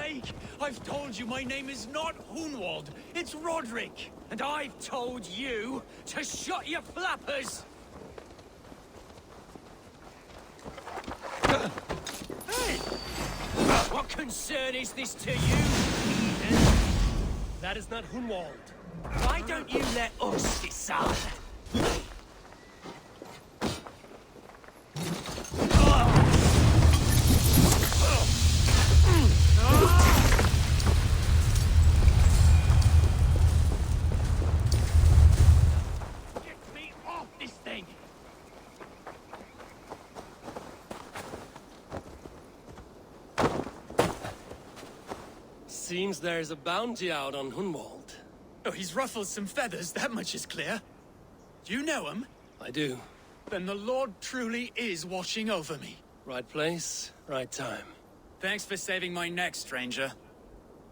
sake! I've told you my name is not Hunwald, it's Roderick! And I've told you to shut your flappers! Hey! What concern is this to you, heathen? That is not Hunwald. Why don't you let us decide? Get me off this thing! Seems there's a bounty out on Hunwald. Oh, he's ruffled some feathers, that much is clear. Do you know him? I do. Then the Lord truly is watching over me. Right place, right time. Thanks for saving my neck, stranger.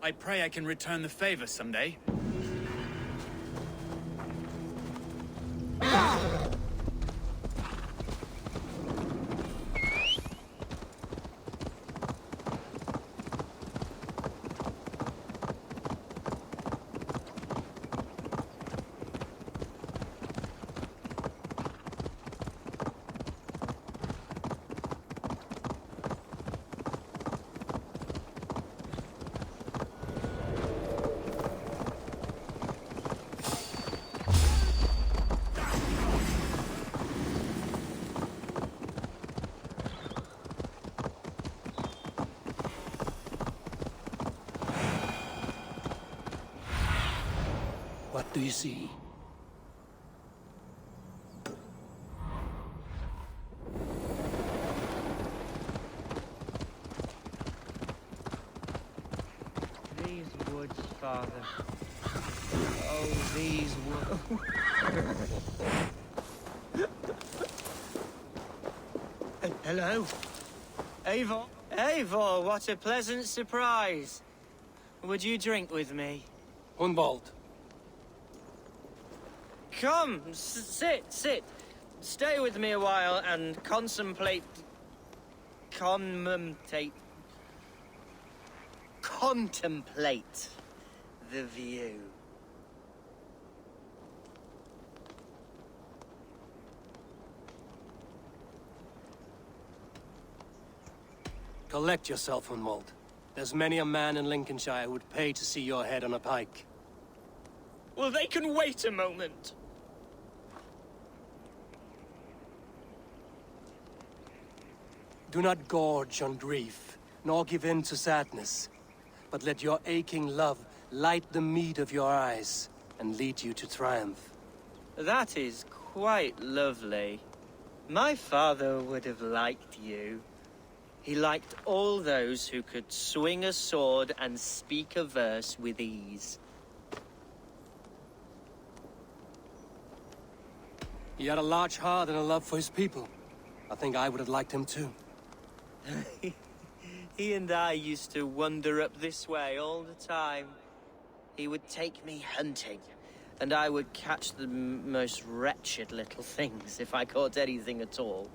I pray I can return the favor someday. What do you see? These woods, Father. Oh, these woods. Hello? Eivor? Eivor, what a pleasant surprise. Would you drink with me? Hunwald. Come, sit. Stay with me a while and contemplate the view. Collect yourself, Hunwald. There's many a man in Lincolnshire who would pay to see your head on a pike. Well, they can wait a moment. Do not gorge on grief, nor give in to sadness, but let your aching love light the mead of your eyes and lead you to triumph. That is quite lovely. My father would have liked you. He liked all those who could swing a sword and speak a verse with ease. He had a large heart and a love for his people. I think I would have liked him too. He and I used to wander up this way all the time. He would take me hunting, and I would catch the most wretched little things if I caught anything at all.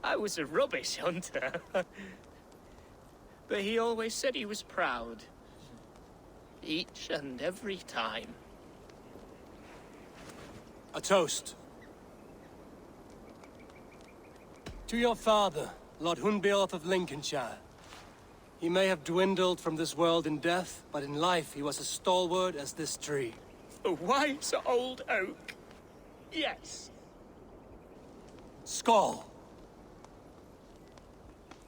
I was a rubbish hunter. But he always said he was proud. Each and every time. A toast. To your father, Lord Hunbeorth of Lincolnshire. He may have dwindled from this world in death, but in life he was as stalwart as this tree. A wise old oak. Yes. Skull.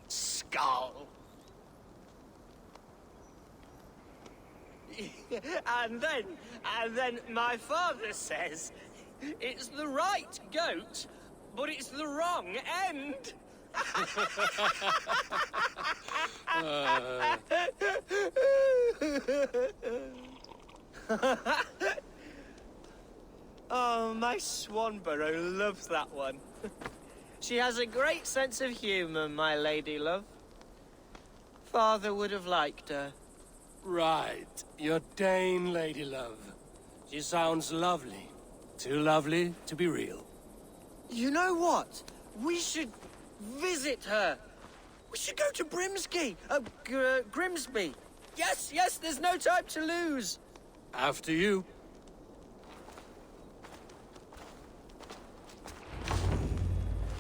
Skull. And then my father says, it's the right goat, but it's the wrong end. Oh, my Swanborough loves that one. She has a great sense of humor, my lady love. Father would have liked her. Right. Your Dane lady love. She sounds lovely. Too lovely to be real. You know what? We should visit her. We should go to Grimsby. Yes, yes, there's no time to lose. After you.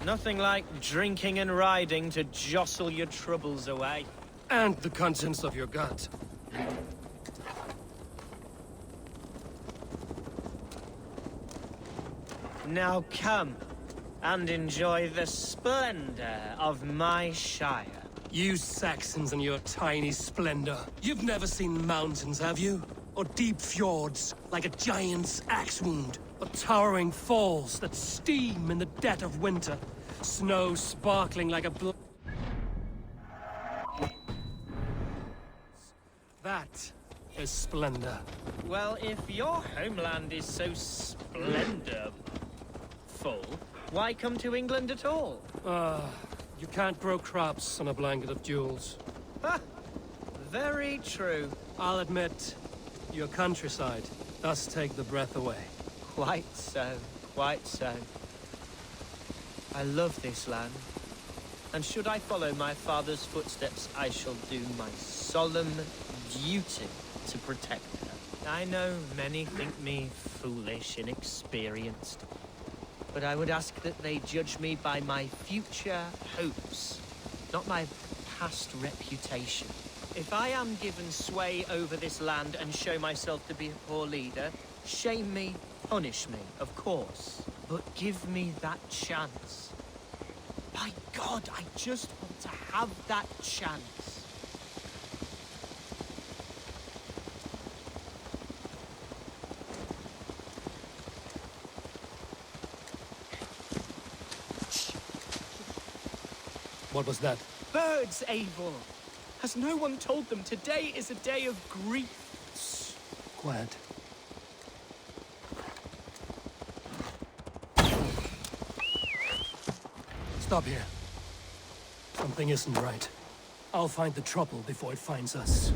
Nothing like drinking and riding to jostle your troubles away. And the contents of your gut. Now come and enjoy the splendor of my Shire. You Saxons and your tiny splendor. You've never seen mountains, have you? Or deep fjords, like a giant's axe wound. Or towering falls that steam in the dead of winter. Snow sparkling like a That is splendor. Well, if your homeland is so splendorful, why come to England at all? You can't grow crops on a blanket of jewels. Ha! Very true. I'll admit, your countryside does take the breath away. Quite so, quite so. I love this land. And should I follow my father's footsteps, I shall do my solemn duty to protect her. I know many think me foolish, inexperienced, but I would ask that they judge me by my future hopes, not my past reputation. If I am given sway over this land and show myself to be a poor leader, shame me, punish me, of course, but give me that chance. By God, I just want to have that chance. What was that? Birds, Eivor! Has no one told them today is a day of grief? Quiet. Stop here. Something isn't right. I'll find the trouble before it finds us.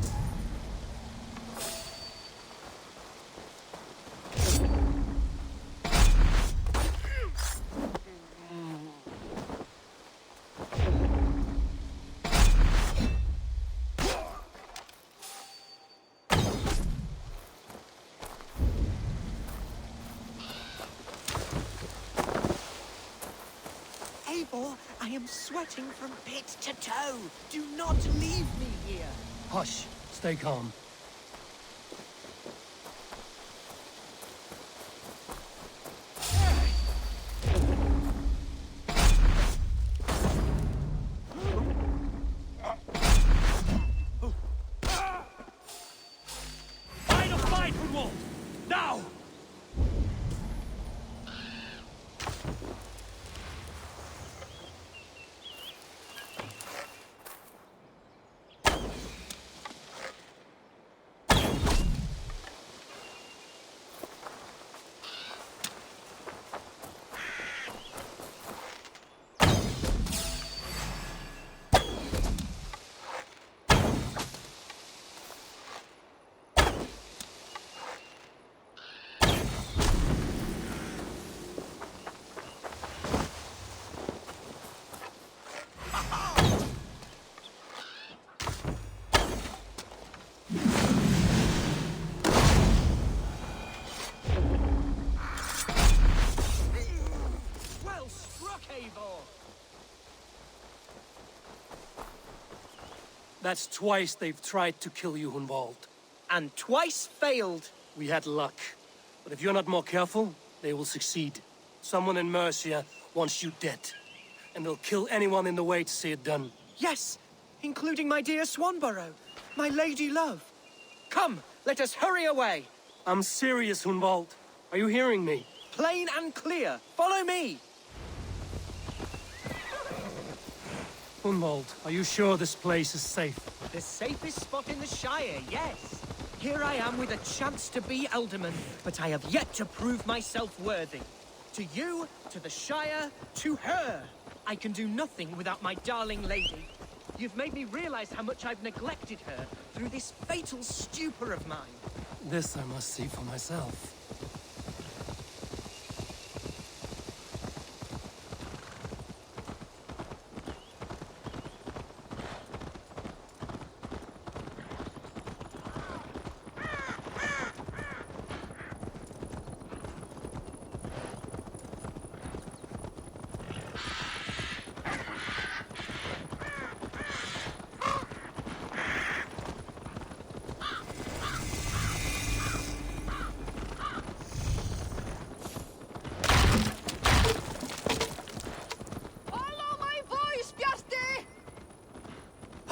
Eivor, I am sweating from pit to toe. Do not leave me here. Hush. Stay calm. Final fight, Hunwald! Now! Well struck, Eivor! That's twice they've tried to kill you, Hunwald. And twice failed. We had luck. But if you're not more careful, they will succeed. Someone in Mercia wants you dead. And they'll kill anyone in the way to see it done. Yes, including my dear Swanborough, my lady love. Come, let us hurry away. I'm serious, Hunwald. Are you hearing me? Plain and clear. Follow me. Hunwald, are you sure this place is safe? The safest spot in the Shire, yes. Here I am with a chance to be Alderman, but I have yet to prove myself worthy. To you, to the Shire, to her. I can do nothing without my darling lady. You've made me realize how much I've neglected her through this fatal stupor of mine. This I must see for myself.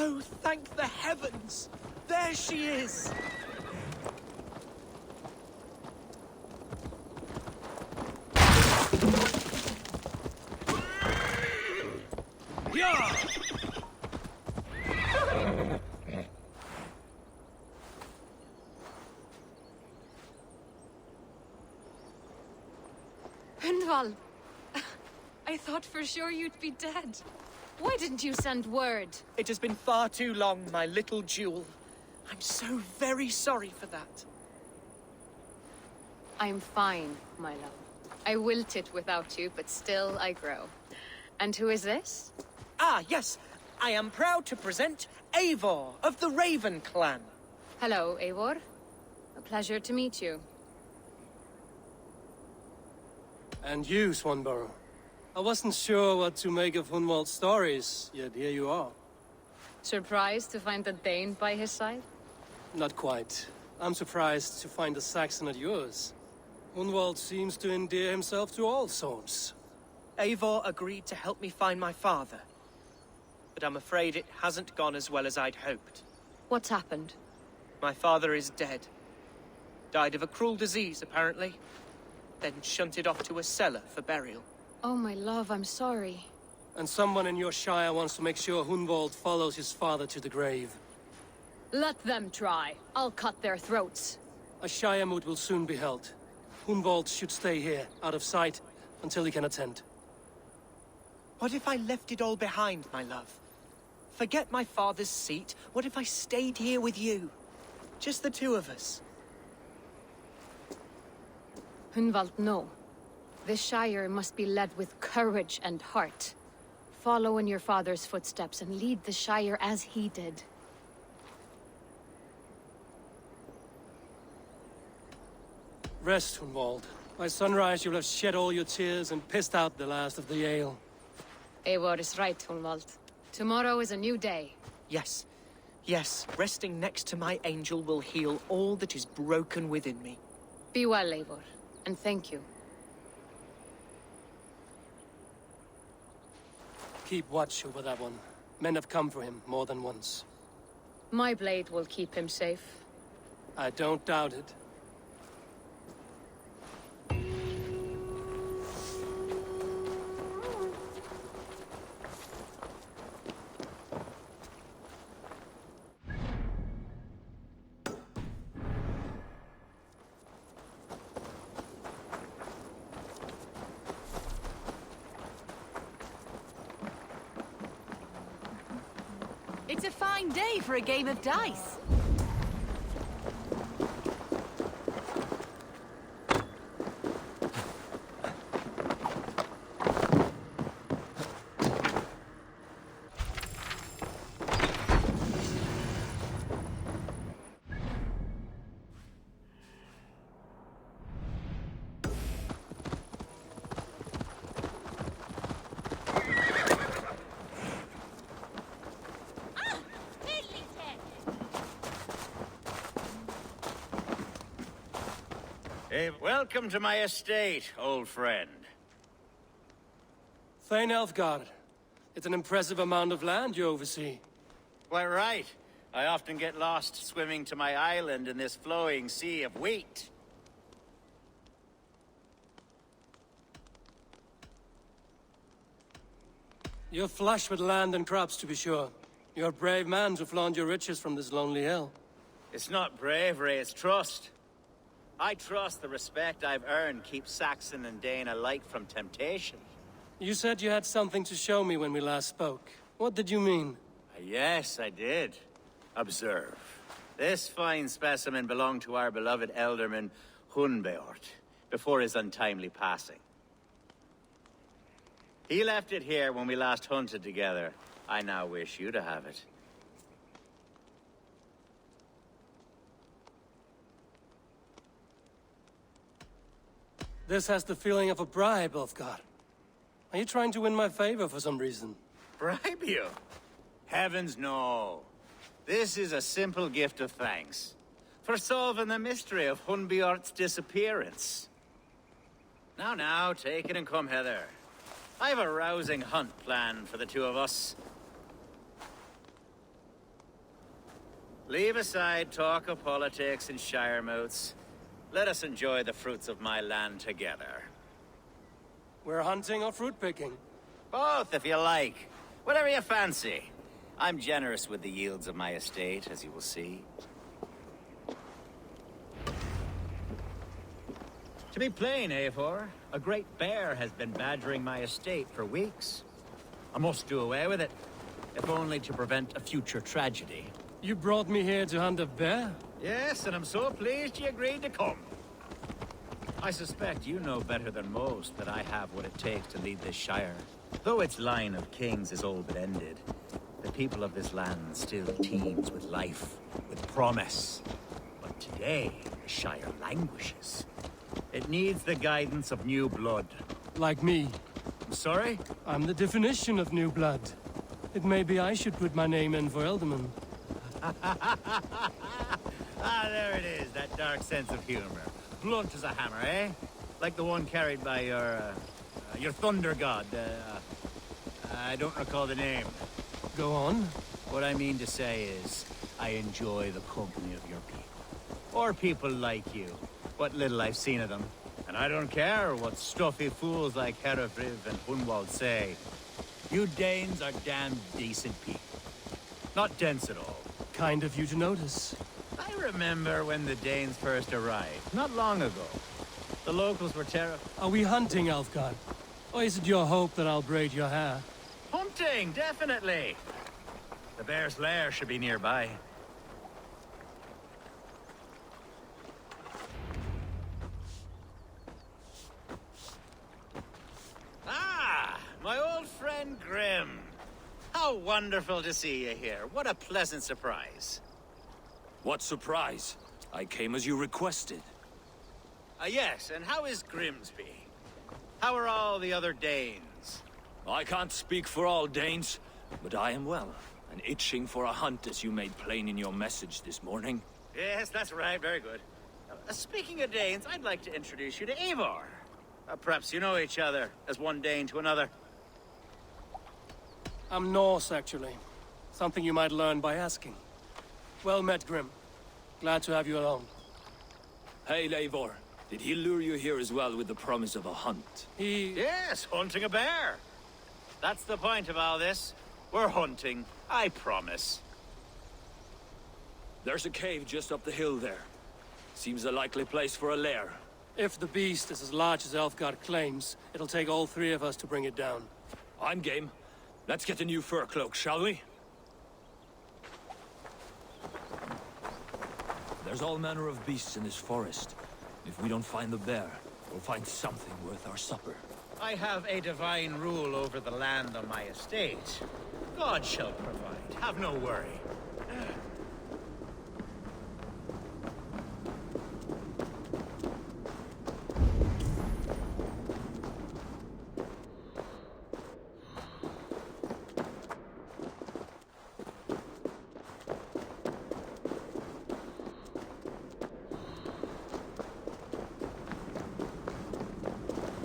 Oh, thank the heavens! There she is! Yeah! Hunwald, I thought for sure you'd be dead. Why didn't you send word? It has been far too long, my little jewel. I'm so very sorry for that. I'm fine, my love. I wilted without you, but still I grow. And who is this? Ah, yes. I am proud to present Eivor of the Raven clan. Hello, Eivor. A pleasure to meet you. And you, Swanborough. I wasn't sure what to make of Hunwald's stories, yet here you are. Surprised to find a Dane by his side? Not quite. I'm surprised to find a Saxon at yours. Hunwald seems to endear himself to all sorts. Eivor agreed to help me find my father. But I'm afraid it hasn't gone as well as I'd hoped. What's happened? My father is dead. Died of a cruel disease, apparently. Then shunted off to a cellar for burial. Oh, my love, I'm sorry. And someone in your shire wants to make sure Hunwald follows his father to the grave. Let them try. I'll cut their throats. A shire moot will soon be held. Hunwald should stay here, out of sight, until he can attend. What if I left it all behind, my love? Forget my father's seat. What if I stayed here with you? Just the two of us. Hunwald, no. This Shire must be led with courage and heart. Follow in your father's footsteps and lead the Shire as he did. Rest, Hunwald. By sunrise you'll have shed all your tears and pissed out the last of the ale. Eivor is right, Hunwald. Tomorrow is a new day. Yes. Yes, resting next to my angel will heal all that is broken within me. Be well, Eivor, and thank you. Keep watch over that one. Men have come for him more than once. My blade will keep him safe. I don't doubt it. It's a fine day for a game of dice. Hey, welcome to my estate, old friend. Thane Elfgard. It's an impressive amount of land you oversee. Quite right. I often get lost swimming to my island in this flowing sea of wheat. You're flush with land and crops, to be sure. You're a brave man to flaunt your riches from this lonely hill. It's not bravery, it's trust. I trust the respect I've earned keeps Saxon and Dane alike from temptation. You said you had something to show me when we last spoke. What did you mean? Yes, I did. Observe. This fine specimen belonged to our beloved elderman, Hunbeort, before his untimely passing. He left it here when we last hunted together. I now wish you to have it. This has the feeling of a bribe, Ulfgar. Are you trying to win my favor for some reason? Bribe you? Heavens, no. This is a simple gift of thanks. For solving the mystery of Hunbeort's disappearance. Now, take it and come hither. I've a rousing hunt planned for the two of us. Leave aside talk of politics and shire moats. Let us enjoy the fruits of my land together. We're hunting or fruit picking? Both, if you like. Whatever you fancy. I'm generous with the yields of my estate, as you will see. To be plain, Eivor, a great bear has been badgering my estate for weeks. I must do away with it, if only to prevent a future tragedy. You brought me here to hunt a bear? Yes, and I'm so pleased you agreed to come. I suspect you know better than most that I have what it takes to lead this shire. Though its line of kings is all but ended, the people of this land still teems with life, with promise. But today, the shire languishes. It needs the guidance of new blood. Like me. I'm sorry? I'm the definition of new blood. It may be I should put my name in for Elderman. Ah, there it is, that dark sense of humor. Blunt as a hammer, eh? Like the one carried by your thunder god. I don't recall the name. Go on. What I mean to say is, I enjoy the company of your people. Or people like you. What little I've seen of them. And I don't care what stuffy fools like Herefriv and Hunwald say. You Danes are damn decent people. Not dense at all. Kind of you to notice. I remember when the Danes first arrived, not long ago. The locals were terrified. Are we hunting, Alfgard? Or is it your hope that I'll braid your hair? Hunting, definitely! The bear's lair should be nearby. Ah, my old friend Grim. How wonderful to see you here. What a pleasant surprise. What surprise? I came as you requested. Yes, and how is Grimsby? How are all the other Danes? I can't speak for all Danes, but I am well, and itching for a hunt as you made plain in your message this morning. Yes, that's right. Very good. Speaking of Danes, I'd like to introduce you to Eivor. Perhaps you know each other, as one Dane to another. I'm Norse, actually. Something you might learn by asking. Well met, Grim. Glad to have you along. Hey, Eivor. Did he lure you here as well with the promise of a hunt? Yes, hunting a bear. That's the point of all this. We're hunting, I promise. There's a cave just up the hill there. Seems a likely place for a lair. If the beast is as large as Elfgard claims, it'll take all three of us to bring it down. I'm game. Let's get a new fur cloak, shall we? There's all manner of beasts in this forest. If we don't find the bear, we'll find something worth our supper. I have a divine rule over the land on my estate. God shall provide. Have no worry.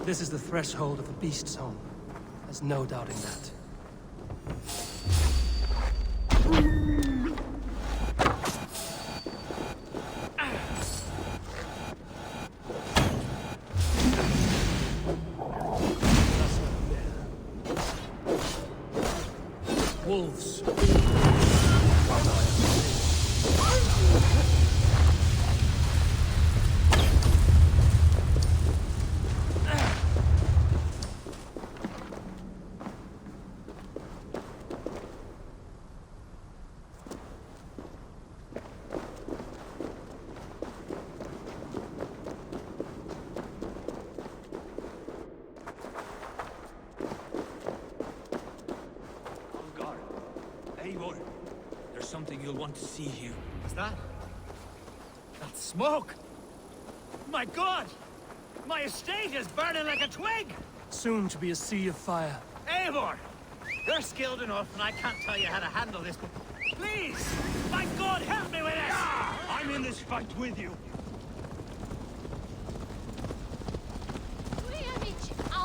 This is the threshold of the beast's home. There's no doubting that. Wolves. Eivor, there's something you'll want to see here. What's that? That's smoke! My God! My estate is burning like a twig! Soon to be a sea of fire. Eivor! You're skilled enough, and I can't tell you how to handle this, but please! My God, help me with this! I'm in this fight with you.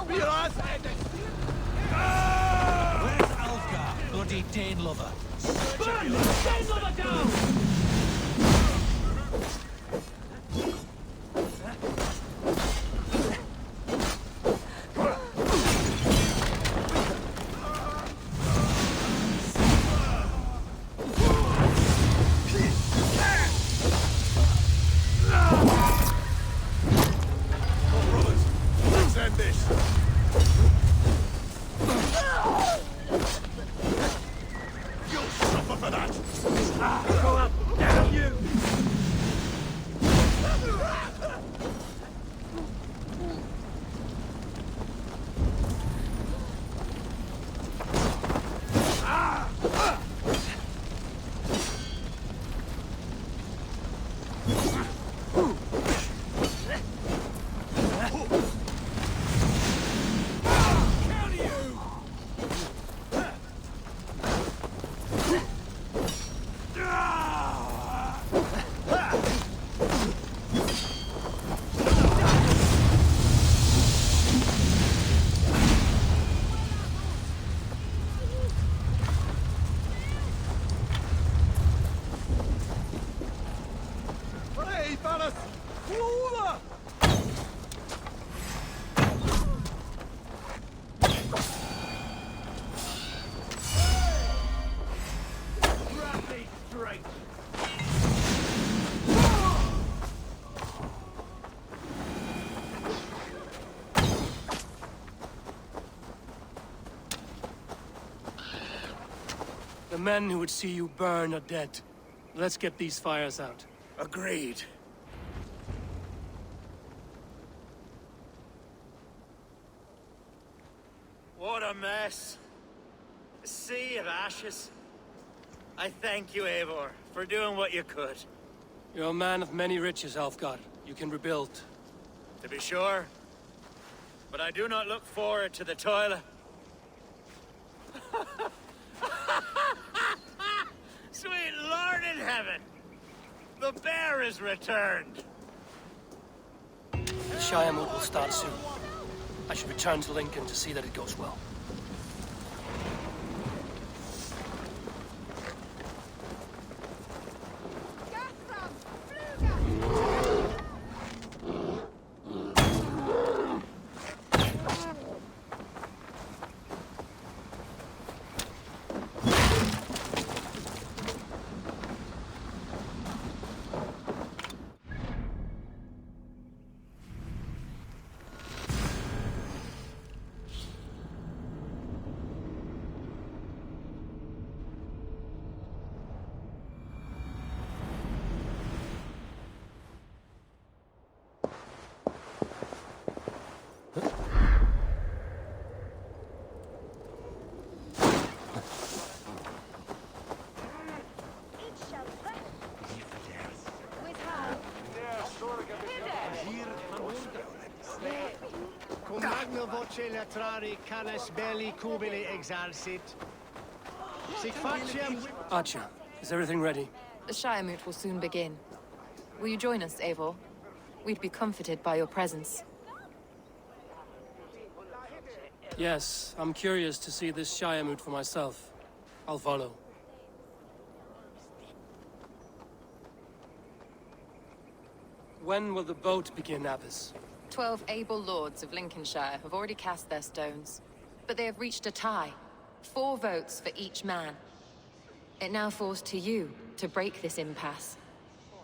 Where's Where's Alfgar, bloody Dane lover? Dane lover down! enough of that! Go up! Damn you! The men who would see you burn are dead. Let's get these fires out. Agreed. What a mess. A sea of ashes. I thank you, Eivor, for doing what you could. You're a man of many riches, Alfgar. You can rebuild. To be sure. But I do not look forward to the toil. Sweet Lord in heaven! The bear is returned! The Shire move will start soon. I should return to Lincoln to see that it goes well. voce latrari canes belli cubili exarcit. Sic faciem... Archer, is everything ready? The Shire Moot will soon begin. Will you join us, Eivor? We'd be comforted by your presence. Yes, I'm curious to see this Shire Moot for myself. I'll follow. When will the vote begin, Abbess? 12 able lords of Lincolnshire have already cast their stones, but they have reached a tie. 4 votes for each man. It now falls to you to break this impasse.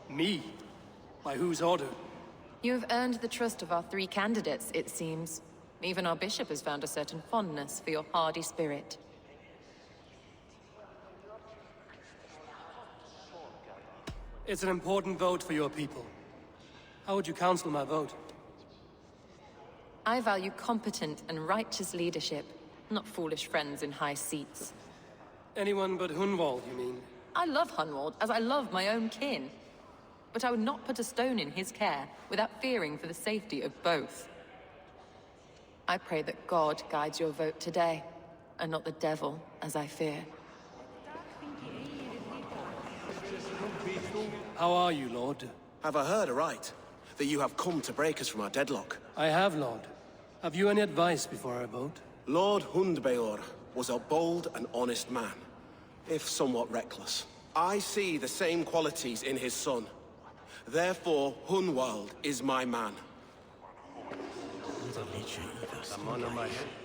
Me? By whose order? You have earned the trust of our 3 candidates, it seems. Even our bishop has found a certain fondness for your hardy spirit. It's an important vote for your people. How would you counsel my vote? I value competent and righteous leadership, not foolish friends in high seats. Anyone but Hunwald, you mean? I love Hunwald as I love my own kin. But I would not put a stone in his care without fearing for the safety of both. I pray that God guides your vote today, and not the devil, as I fear. How are you, Lord? Have I heard aright? That you have come to break us from our deadlock? I have, Lord. Have you any advice before I vote? Lord Hundbeor was a bold and honest man, if somewhat reckless. I see the same qualities in his son. Therefore, Hunwald is my man.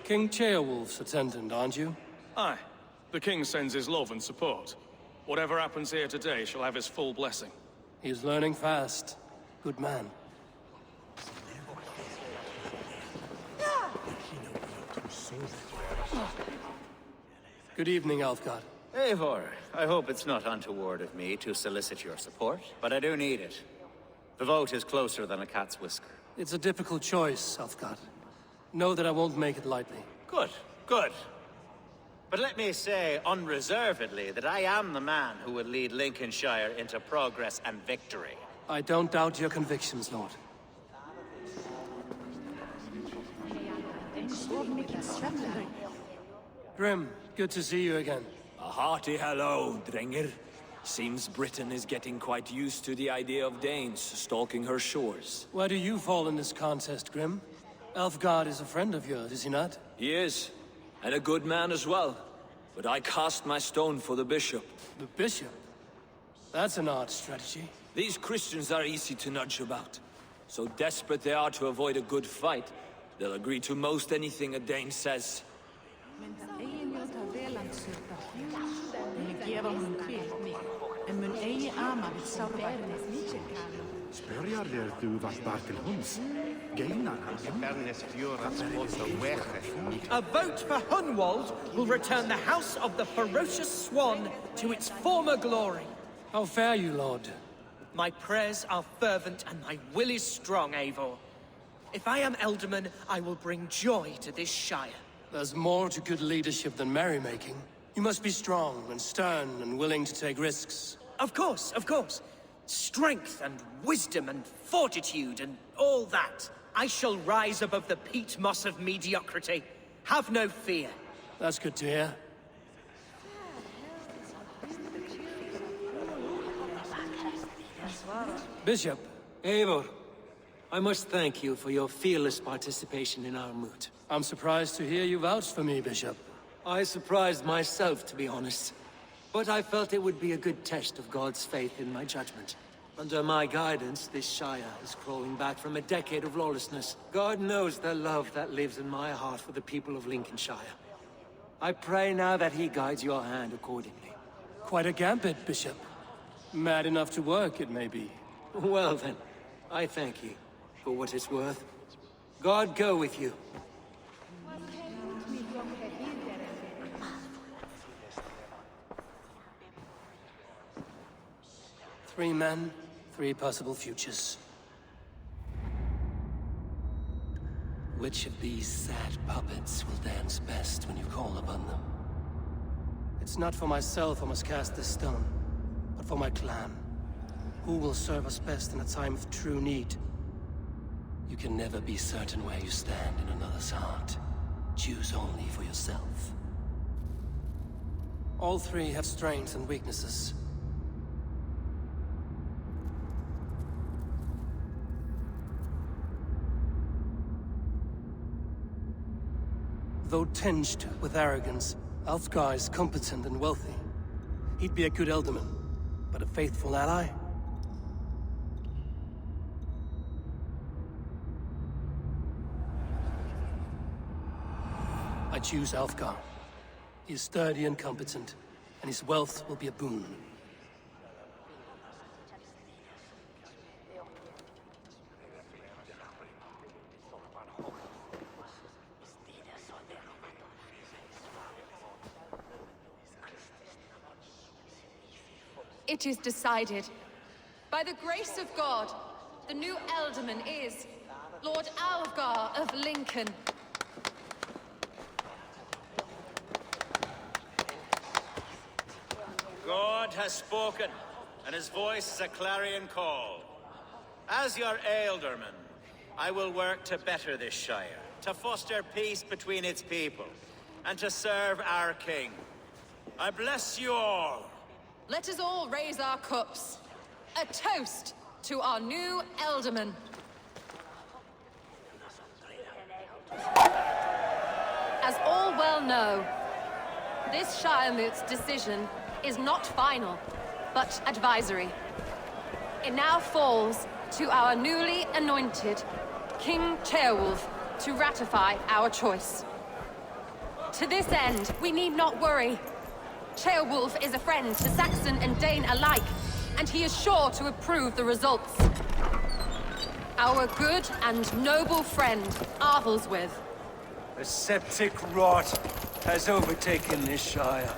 King Ceolwulf's attendant, aren't you? Aye. The king sends his love and support. Whatever happens here today shall have his full blessing. He's learning fast. Good man. Good evening, Alfgar. Eivor, I hope it's not untoward of me to solicit your support, but I do need it. The vote is closer than a cat's whisker. It's a difficult choice, Alfgard. Know that I won't make it lightly. Good, good. But let me say unreservedly that I am the man who will lead Lincolnshire into progress and victory. I don't doubt your convictions, Lord. Grim, good to see you again. A hearty hello, Drenger. Seems Britain is getting quite used to the idea of Danes stalking her shores. Where do you fall in this contest, Grim? Alfgard is a friend of yours, is he not? He is, and a good man as well. But I cast my stone for the bishop. The bishop? That's an odd strategy. These Christians are easy to nudge about. So desperate they are to avoid a good fight, they'll agree to most anything a Dane says. A vote for Hunwald will return the House of the Ferocious Swan to its former glory. How fare you, Lord? My prayers are fervent and my will is strong, Eivor. If I am Elderman, I will bring joy to this Shire. There's more to good leadership than merrymaking. You must be strong and stern and willing to take risks. Of course, of course. Strength and wisdom and fortitude and all that. I shall rise above the peat moss of mediocrity. Have no fear. That's good to hear. Bishop. Eivor, I must thank you for your fearless participation in our moot. I'm surprised to hear you vouch for me, Bishop. I surprised myself, to be honest. But I felt it would be a good test of God's faith in my judgment. Under my guidance, this Shire is crawling back from a decade of lawlessness. God knows the love that lives in my heart for the people of Lincolnshire. I pray now that he guides your hand accordingly. Quite a gambit, Bishop. Mad enough to work, it may be. Well then, I thank you for what it's worth. God go with you. 3 men, 3 possible futures. Which of these sad puppets will dance best when you call upon them? It's not for myself I must cast this stone, but for my clan. Who will serve us best in a time of true need? You can never be certain where you stand in another's heart. Choose only for yourself. All 3 have strengths and weaknesses. Though tinged with arrogance, Alfgar is competent and wealthy. He'd be a good Elderman, but a faithful ally? I choose Alfgar. He is sturdy and competent, and his wealth will be a boon. It is decided. By the grace of God, the new Elderman is Lord Alfgar of Lincoln. God has spoken, and his voice is a clarion call. As your Ealdorman, I will work to better this Shire, to foster peace between its people, and to serve our king. I bless you all. Let us all raise our cups. A toast to our new Elderman. As all well know, this Shire Moot's decision is not final, but advisory. It now falls to our newly anointed King Ceolwulf to ratify our choice. To this end, we need not worry. Ceolwulf is a friend to Saxon and Dane alike, and he is sure to approve the results. Our good and noble friend, Arthelswith. A septic rot has overtaken this Shire.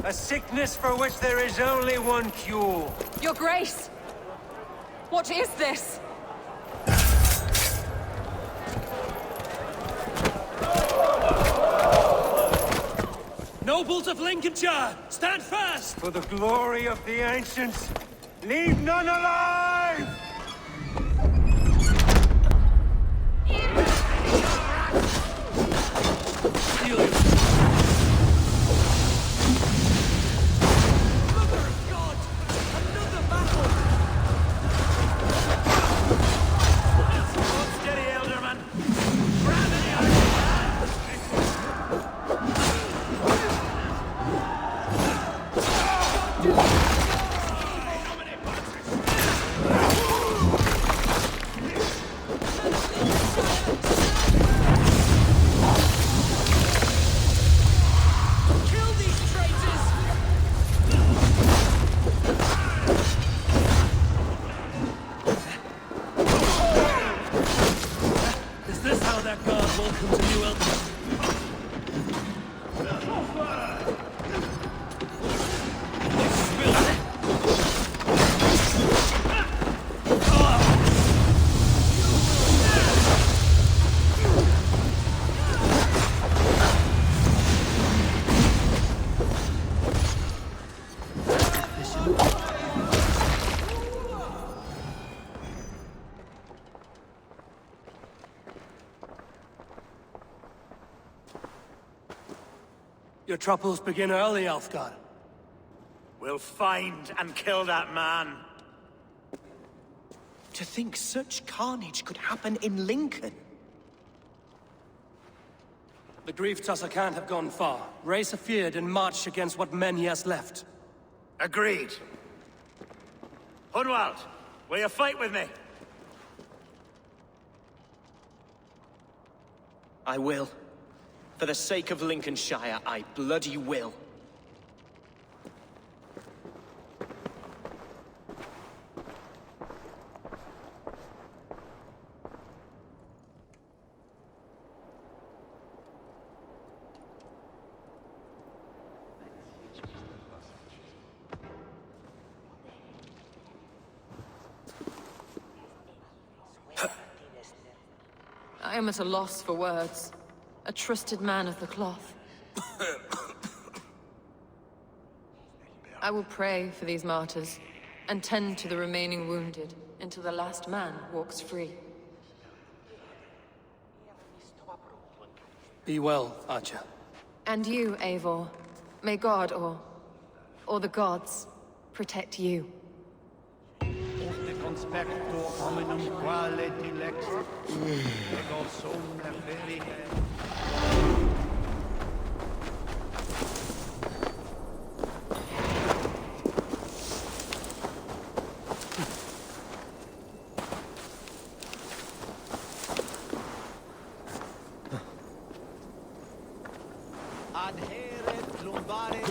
A sickness for which there is only one cure. Your Grace! What is this? Nobles of Lincolnshire, stand fast! For the glory of the ancients, leave none alive! Your troubles begin early, Alfgar. We'll find and kill that man. To think such carnage could happen in Lincoln. The grief tusser can't have gone far. Raise a feared and march against what men he has left. Agreed. Hunwald, will you fight with me? I will. For the sake of Lincolnshire, I bloody will. I am at a loss for words. A trusted man of the cloth. I will pray for these martyrs, and tend to the remaining wounded, until the last man walks free. Be well, Archer. And you, Eivor. May God, or the gods, protect you. Conspecto hominum quale dilexit, ego somne ferihe. Adheret lumbare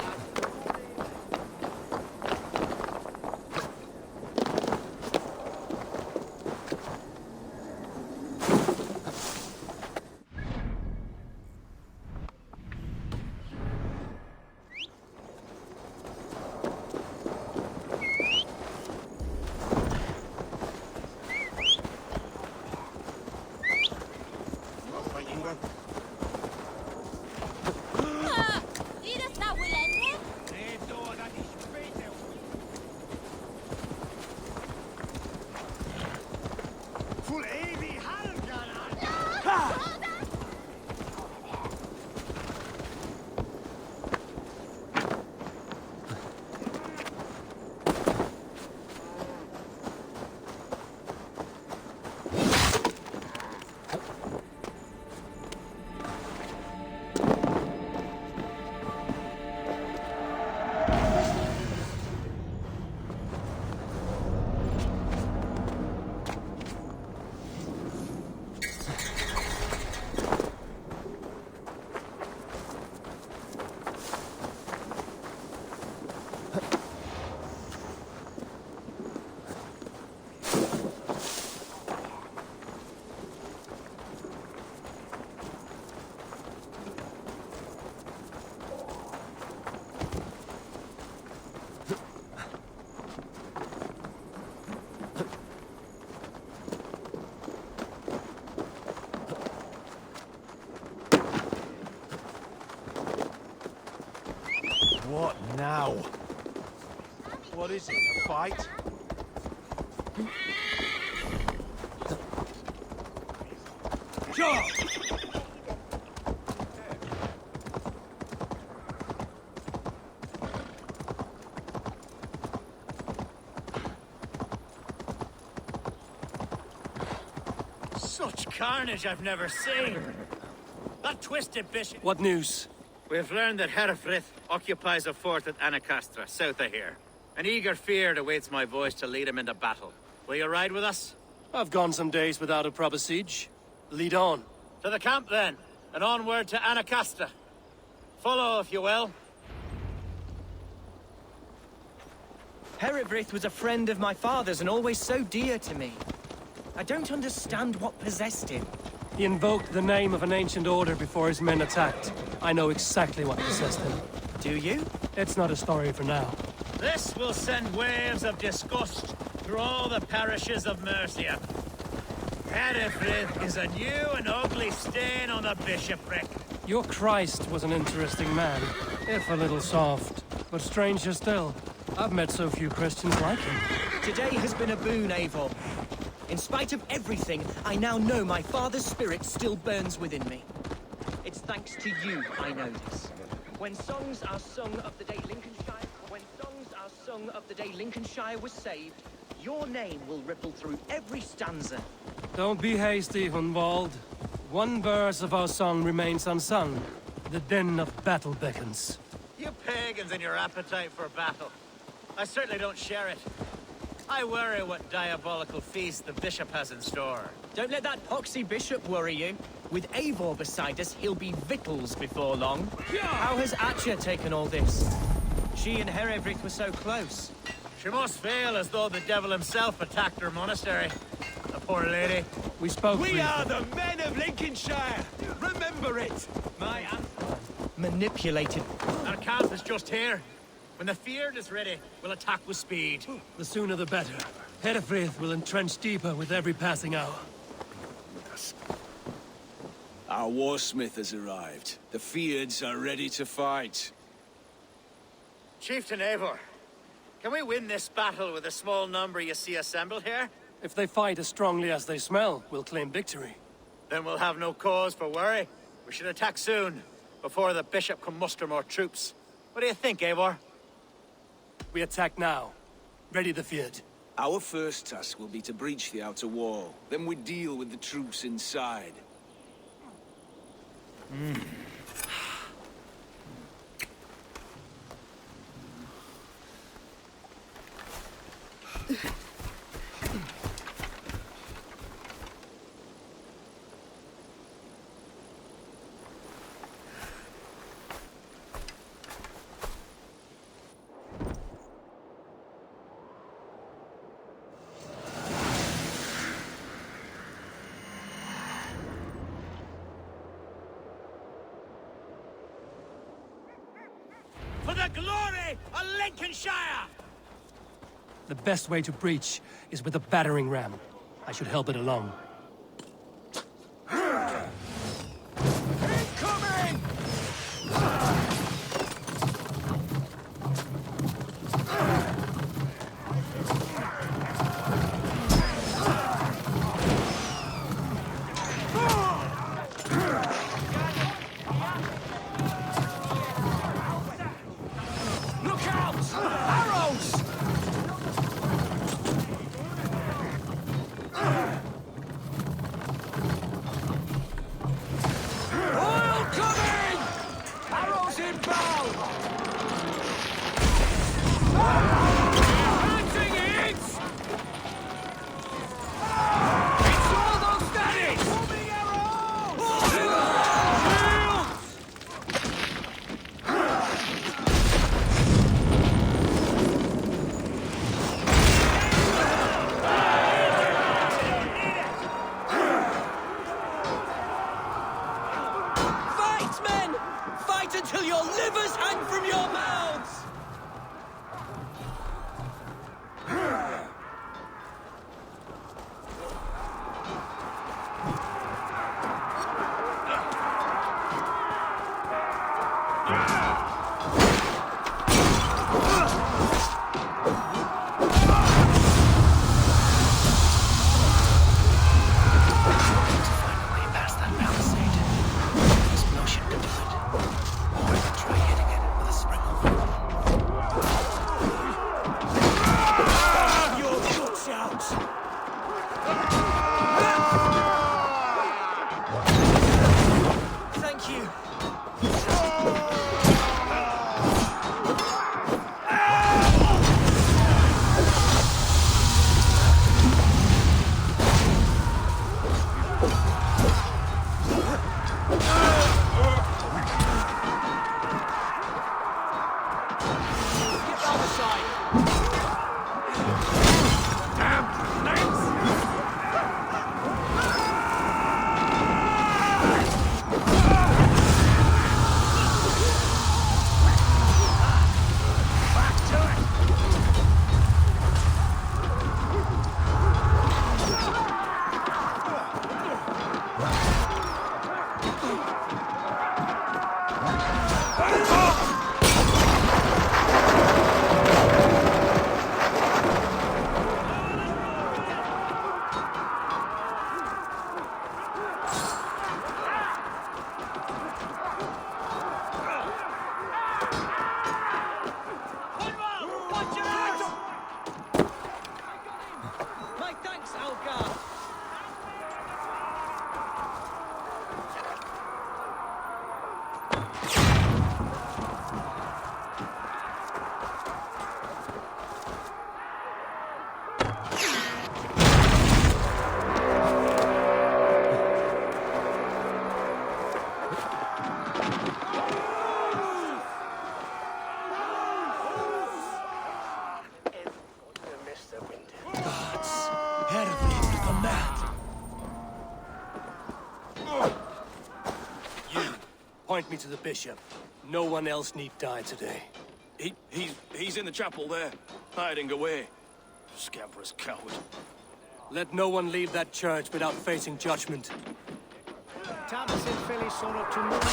now! What is it, a fight? Such carnage I've never seen! That twisted bishop... What news? We've learned that Herefrith occupies a fort at Anacastra, south of here. An eager fear awaits my voice to lead him into battle. Will you ride with us? I've gone some days without a proper siege. Lead on. To the camp, then, and onward to Anacastra. Follow, if you will. Herefrith was a friend of my father's and always so dear to me. I don't understand what possessed him. He invoked the name of an ancient order before his men attacked. I know exactly what possessed him. Do you? It's not a story for now. This will send waves of disgust through all the parishes of Mercia. Herefrith is a new and ugly stain on the bishopric. Your Christ was an interesting man, if a little soft. But stranger still, I've met so few Christians like him. Today has been a boon, Eivor. In spite of everything, I now know my father's spirit still burns within me. It's thanks to you I know this. When songs are sung of the day Lincolnshire was saved, your name will ripple through every stanza. Don't be hasty, Hunwald. One verse of our song remains unsung. The din of battle beckons. You pagans and your appetite for battle. I certainly don't share it. I worry what diabolical feast the bishop has in store. Don't let that poxy bishop worry you. With Eivor beside us, he'll be victuals before long. How has Atcha taken all this? She and Herefrith were so close. She must feel as though the devil himself attacked her monastery. The poor lady. We spoke We briefly. are the men of Lincolnshire! Remember it! My aunt manipulated. Our camp is just here. When the Feared is ready, we'll attack with speed. The sooner the better. Herefrith will entrench deeper with every passing hour. Our warsmith has arrived. The Feards are ready to fight. Chieftain Eivor, can we win this battle with the small number you see assembled here? If they fight as strongly as they smell, we'll claim victory. Then we'll have no cause for worry. We should attack soon, before the bishop can muster more troops. What do you think, Eivor? We attack now. Ready the Feared. Our first task will be to breach the outer wall. Then we deal with the troops inside. For the glory of Lincolnshire! The best way to breach is with a battering ram. I should help it along. Incoming! Look out! Arrows! point me to the bishop. No one else need die today. He's in the chapel there, hiding away. Scabrous coward. Let no one leave that church without facing judgment. Thomas and Philly sono to move.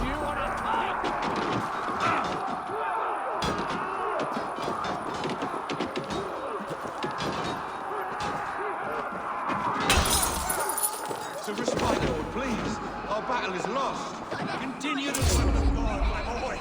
You are a To respite, Lord, please. Our battle is lost. Continue to serve of God, my boy.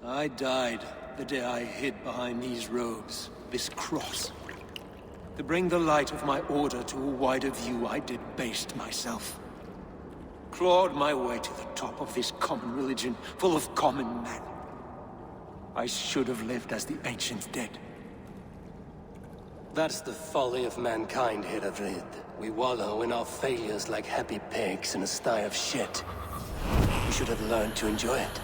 I died the day I hid behind these robes, this cross. To bring the light of my order to a wider view, I debased myself. Clawed my way to the top of this common religion, full of common men. I should have lived as the ancient dead. That's the folly of mankind, Herefrid. We wallow in our failures like happy pigs in a sty of shit. We should have learned to enjoy it.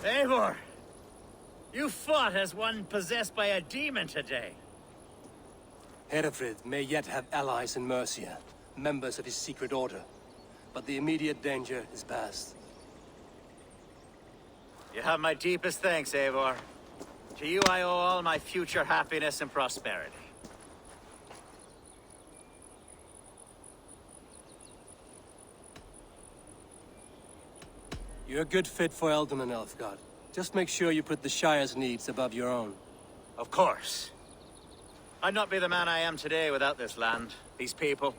Eivor! You fought as one possessed by a demon today. Herefrid may yet have allies in Mercia, members of his secret order. But the immediate danger is past. You have my deepest thanks, Eivor. To you I owe all my future happiness and prosperity. You're a good fit for Eldon and Elfgard. Just make sure you put the Shire's needs above your own. Of course. I'd not be the man I am today without this land, these people.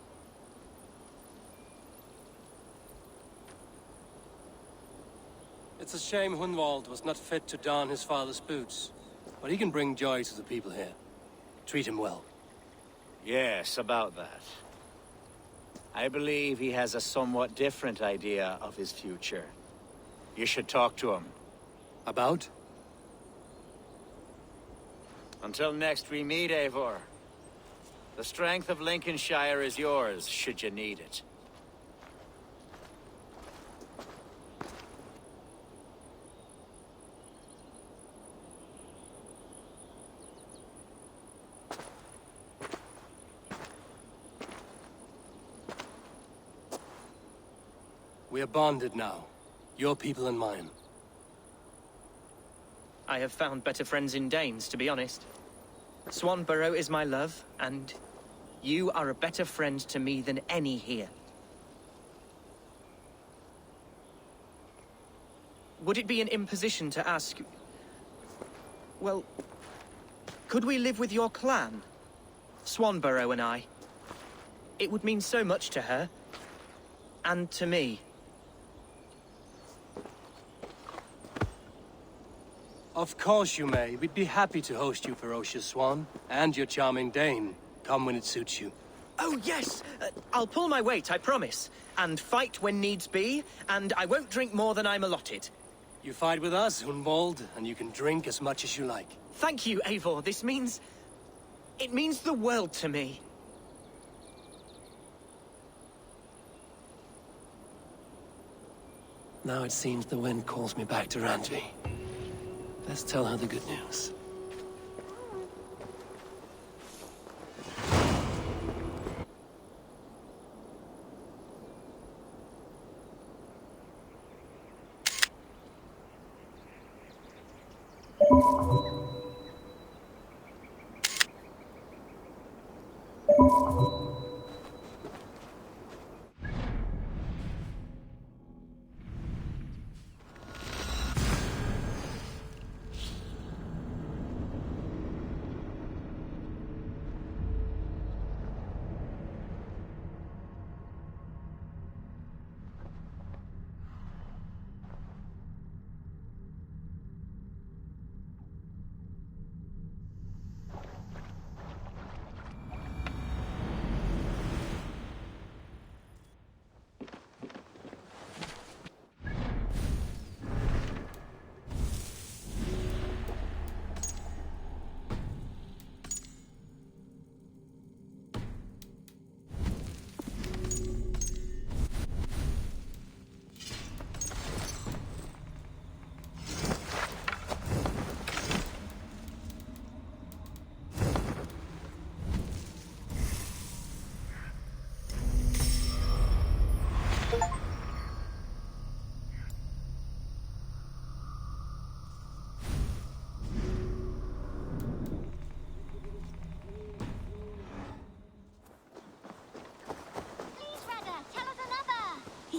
It's a shame Hunwald was not fit to don his father's boots. But he can bring joy to the people here. Treat him well. Yes, about that. I believe he has a somewhat different idea of his future. You should talk to him. About? Until next we meet, Eivor. The strength of Lincolnshire is yours, should you need it. We are bonded now. Your people and mine. I have found better friends in Danes, to be honest. Swanborough is my love, and you are a better friend to me than any here. Would it be an imposition to ask... Well, could we live with your clan? Swanborough and I. It would mean so much to her. And to me. Of course you may. We'd be happy to host you, ferocious Swan. And your charming Dane. Come when it suits you. Oh, yes! I'll pull my weight, I promise. And fight when needs be, and I won't drink more than I'm allotted. You fight with us, Hunwald, and you can drink as much as you like. Thank you, Eivor. This means... it means the world to me. Now it seems the wind calls me back to Randvi. Let's tell her the good news.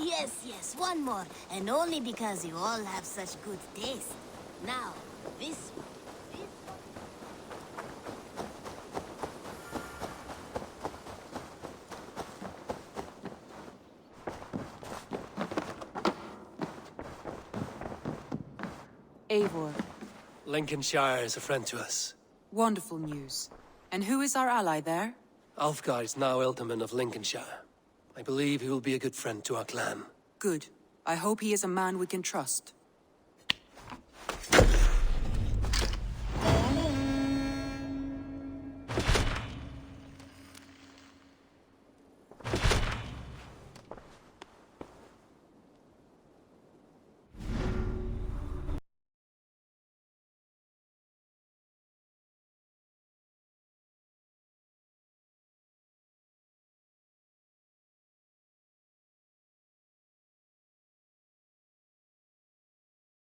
Yes, one more. And only because you all have such good taste. Now, this one. Eivor. Lincolnshire is a friend to us. Wonderful news. And who is our ally there? Alfgar is now Ealdorman of Lincolnshire. I believe he will be a good friend to our clan. Good. I hope he is a man we can trust.